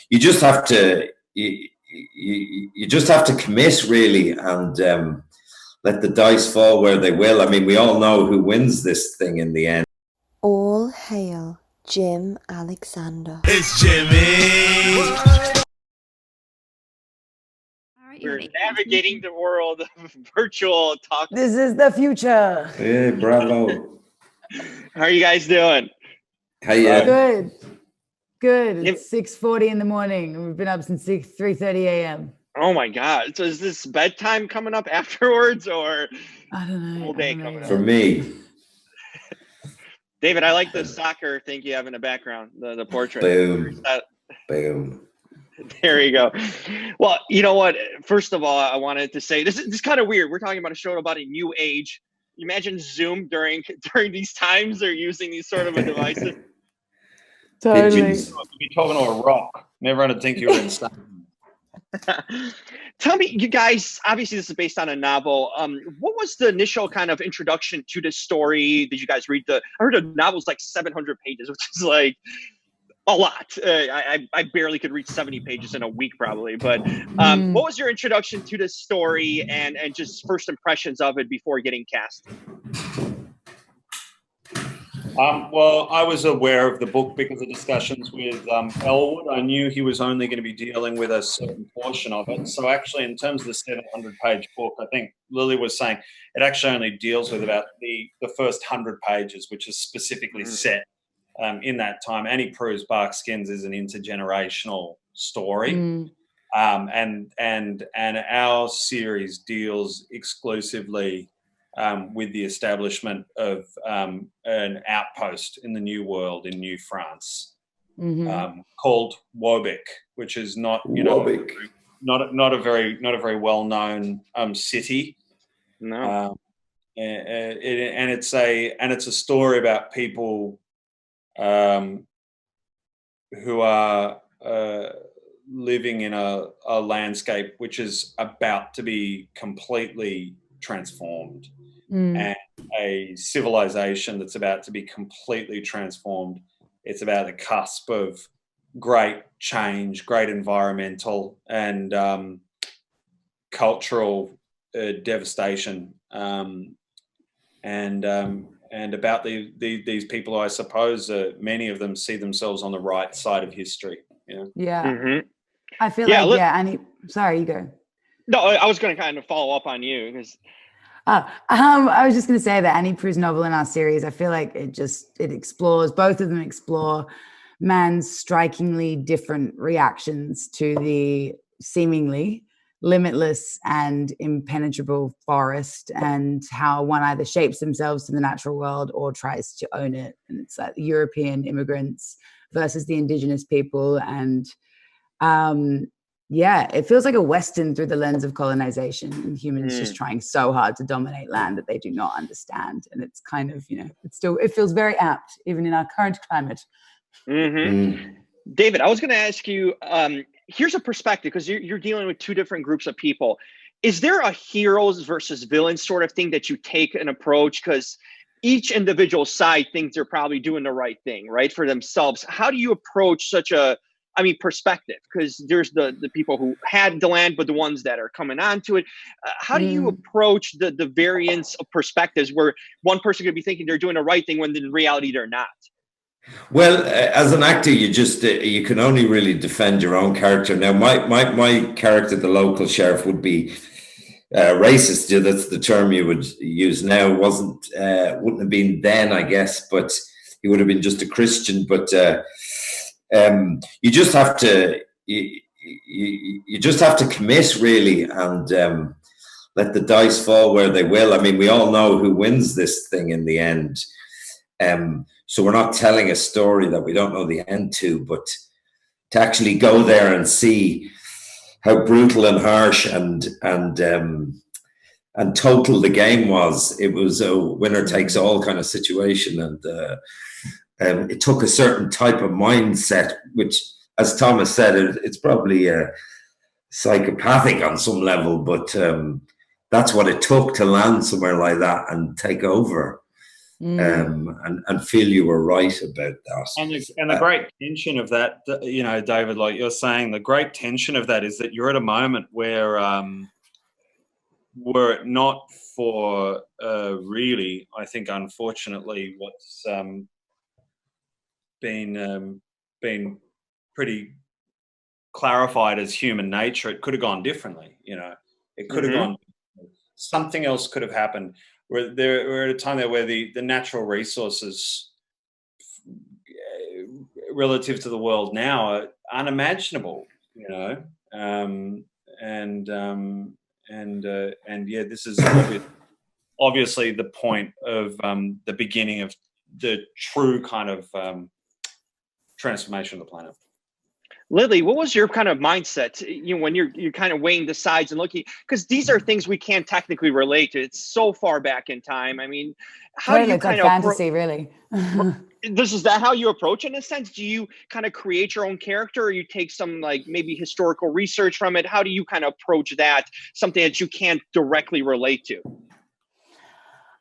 you just have to you just have to commit, really, and let the dice fall where they will. I mean, we all know who wins this thing in the end. All hail Jim Alexander. It's Jimmy. We're navigating the world of virtual talk. This is the future. Hey, bravo. How are you guys doing? How you? Good. It's 6:40 in the morning. We've been up since 3:30 a.m. Oh my God. So is this bedtime coming up afterwards, or I don't know. whole day coming up? For me. David, I like the soccer thing you have in the background, the portrait. Boom. Boom. There you go. Well, you know what? First of all, I wanted to say this is kind of weird. We're talking about a show about a new age. You imagine Zoom during these times or using these sort of a devices. Totally. You're talking to a rock. Never would think you were insane. Tell me, you guys, obviously this is based on a novel. What was the initial kind of introduction to this story? Did you guys read I heard the novel's like 700 pages, which is like a lot. I barely could read 70 pages in a week probably. But what was your introduction to this story and just first impressions of it before getting cast? Well, I was aware of the book because of discussions with Elwood. I knew he was only going to be dealing with a certain portion of it. So actually, in terms of the 700-page book, I think Lily was saying it actually only deals with about the first 100 pages, which is specifically set in that time. Annie Prue's Barkskins is an intergenerational story. And our series deals exclusively with the establishment of an outpost in the New World in New France called Wobic, which is not not a very well known city. No, and it's a story about people who are living in a landscape which is about to be completely transformed, and a civilization that's about to be completely transformed. It's about the cusp of great change, great environmental and cultural devastation, and about these people. I suppose many of them see themselves on the right side of history. I feel like Annie. Sorry, you go. No, I was going to kind of follow up on you because. I was just going to say that Annie Prue's novel in our series, I feel like it explores, both of them explore man's strikingly different reactions to the seemingly limitless and impenetrable forest, and how one either shapes themselves to the natural world or tries to own it. And it's like the European immigrants versus the indigenous people. And it feels like a Western through the lens of colonization and humans just trying so hard to dominate land that they do not understand. And it's kind of, it feels very apt even in our current climate. David, I was going to ask you, here's a perspective, because you're dealing with two different groups of people. Is there a heroes versus villains sort of thing that you take an approach? Because each individual side thinks they're probably doing the right thing, right, for themselves. How do you approach such perspective? Because there's the people who had the land, but the ones that are coming onto it. How do you approach the variance of perspectives where one person could be thinking they're doing the right thing when in reality they're not? Well, as an actor, you can only really defend your own character. Now, my character, the local sheriff, would be racist. Yeah, that's the term you would use now. Wouldn't have been then, I guess, but he would have been just a Christian. But you just have to commit, really, and let the dice fall where they will. I mean, we all know who wins this thing in the end. So we're not telling a story that we don't know the end to, but to actually go there and see how brutal and harsh and total the game was. It was a winner takes all kind of situation, and it took a certain type of mindset, which, as Thomas said, it's probably psychopathic on some level, but that's what it took to land somewhere like that and take over. and feel you were right about that. And the great tension of that, David, like you're saying, the great tension of that is that you're at a moment where, were it not for really, I think, unfortunately, what's been pretty clarified as human nature, it could have gone differently. It could have gone. Something else could have happened. We're at a time there where the natural resources relative to the world now are unimaginable. And this is obviously the point of the beginning of the true kind of transformation of the planet. Lily, what was your kind of mindset, when you're kind of weighing the sides and looking, because these are things we can't technically relate to. It's so far back in time. I mean, how do you it's kind like of fantasy, really? Is that how you approach it in a sense? Do you kind of create your own character, or you take some like maybe historical research from it? How do you kind of approach that, something that you can't directly relate to?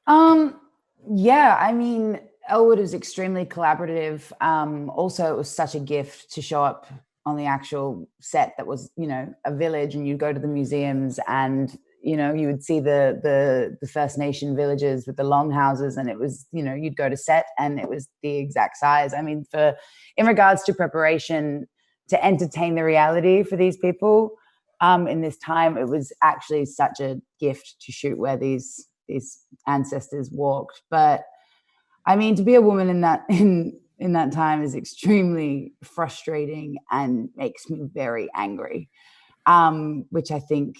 Yeah, I mean, Elwood is extremely collaborative. Also, it was such a gift to show up on the actual set that was, a village, and you'd go to the museums and, you would see the First Nation villages with the longhouses, and it was, you'd go to set and it was the exact size. I mean, in regards to preparation to entertain the reality for these people in this time, it was actually such a gift to shoot where these ancestors walked. But I mean, to be a woman in that time is extremely frustrating and makes me very angry, which I think,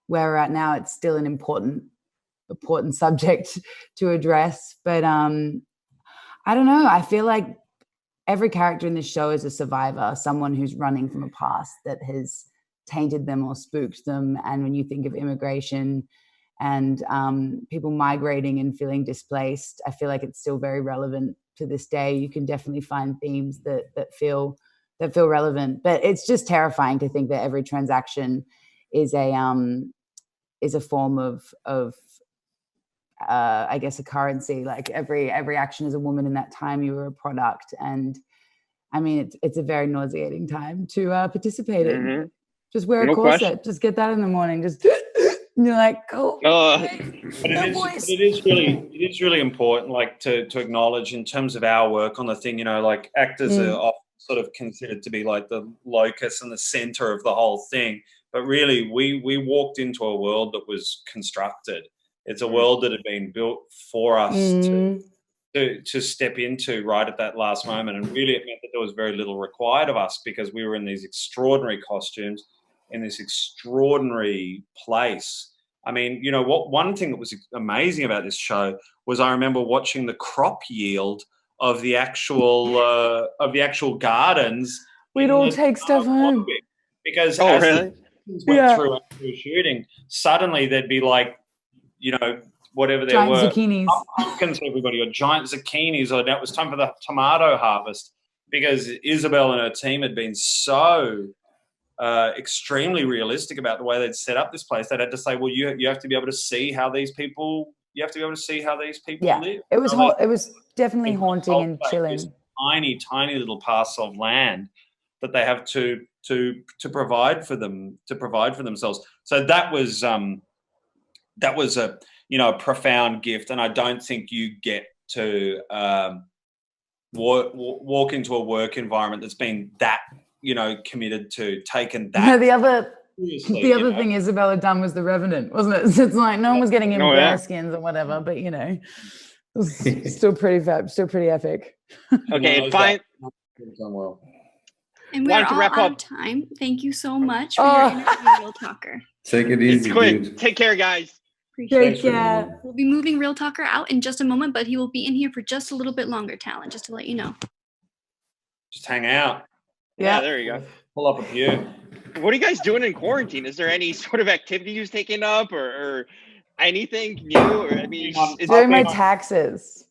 where we're at now, it's still an important subject to address. But I don't know. I feel like every character in this show is a survivor, someone who's running from a past that has tainted them or spooked them. And when you think of immigration and people migrating and feeling displaced, I feel like it's still very relevant to this day. You can definitely find themes that feel relevant, but it's just terrifying to think that every transaction is a form of I guess a currency. Like every action as a woman in that time, you were a product. And I mean, it's a very nauseating time to participate in. Just wear a corset. Question. Just get that in the morning. Just and you're like, oh. But it is really important, like to acknowledge in terms of our work on the thing. Like actors are often sort of considered to be like the locus and the center of the whole thing. But really, we walked into a world that was constructed. It's a world that had been built for us to step into right at that last moment. And really, it meant that there was very little required of us because we were in these extraordinary costumes in this extraordinary place. I mean, one thing that was amazing about this show was I remember watching the crop yield of the actual gardens. We'd all take stuff home because really? Went through shooting. Suddenly there'd be like, whatever there giant were zucchinis, pumpkins, everybody, or giant zucchinis, or now it was time for the tomato harvest because Isabel and her team had been so extremely realistic about the way they'd set up this place. They had to say, well, you have to be able to see how these people. You have to be able to see how these people live. It was it was definitely haunting and chilling. This tiny little parcel of land that they have to provide for themselves. So that was a profound gift, and I don't think you get to walk into a work environment that's been that committed to taken that. No, the other thing Isabel had done was The Revenant, wasn't it? So it's like no one was getting in Barkskins or whatever, but it was still pretty epic. Okay, fine. And we're all out of time. Thank you so much for your interview, Real Talker. Take it easy, dude. Take care, guys. Take care. We'll be moving Real Talker out in just a moment, but he will be in here for just a little bit longer, Talent, just to let you know. Just hang out. Yeah, there you go. Pull up a pew. What are you guys doing in quarantine? Is there any sort of activities taking up or anything new? Or I mean, doing my taxes.